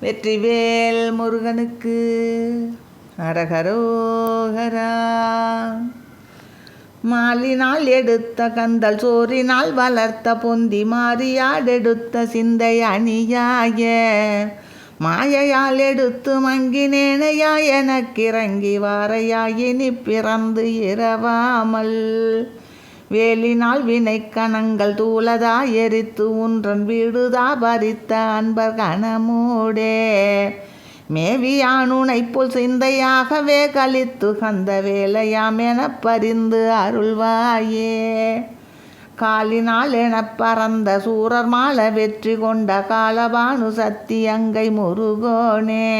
வெற்றிவேல் முருகனுக்கு அரகரோகரா. மாலினால் எடுத்த கந்தல் சோறினால் வளர்த்த பொந்தி மாறியாடெடுத்த சிந்தை அணியாய மாயையால் எடுத்து மங்கினேனையா எனக்கிறங்கி வாரையாயினி பிறந்து இரவாமல் வேலினால் வினை கணங்கள் தூளதா எரித்து உன்றன் வீடுதா பறித்த அன்பர் கணமூடே மேவியானுனை போல் சிந்தையாகவே கழித்து கந்த வேலையாம் எனப் பரிந்து அருள்வாயே. காலினால் எனப் பறந்த சூரர் மால வெற்றி கொண்ட காலபானு சக்தி அங்கை முருகோனே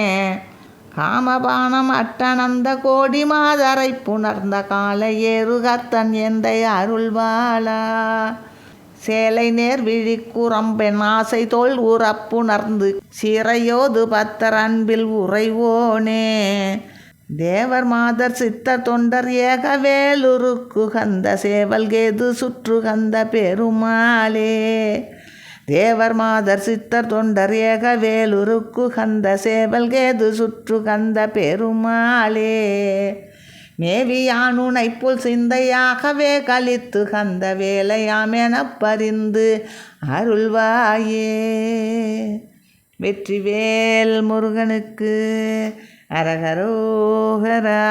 காமபானம் அட்டனந்த கோடி மாதரை புணர்ந்த கால ஏறுகத்தன் எந்தை அருள்வாளா. சேலை நேர் விழி குரம்பெண் ஆசை தோல் உறப்புணர்ந்து சிறையோது பத்தர் அன்பில் உறைவோனே தேவர் மாதர் சித்தர் தொண்டர் ஏகவேலுருக்கு கந்த சேவல் கேது சுற்று கந்த பெருமாளே. தேவர் மாதர் சித்தர் தொண்டர் ஏகவேலுருக்கு கந்த சேவல் கேது சுற்று கந்த பெருமாளே மேவியானுனை போல் சிந்தையாகவே கழித்து கந்த வேலையாம் எனப் பரிந்து அருள்வாயே. வெற்றிவேல் முருகனுக்கு அரகரோகரா.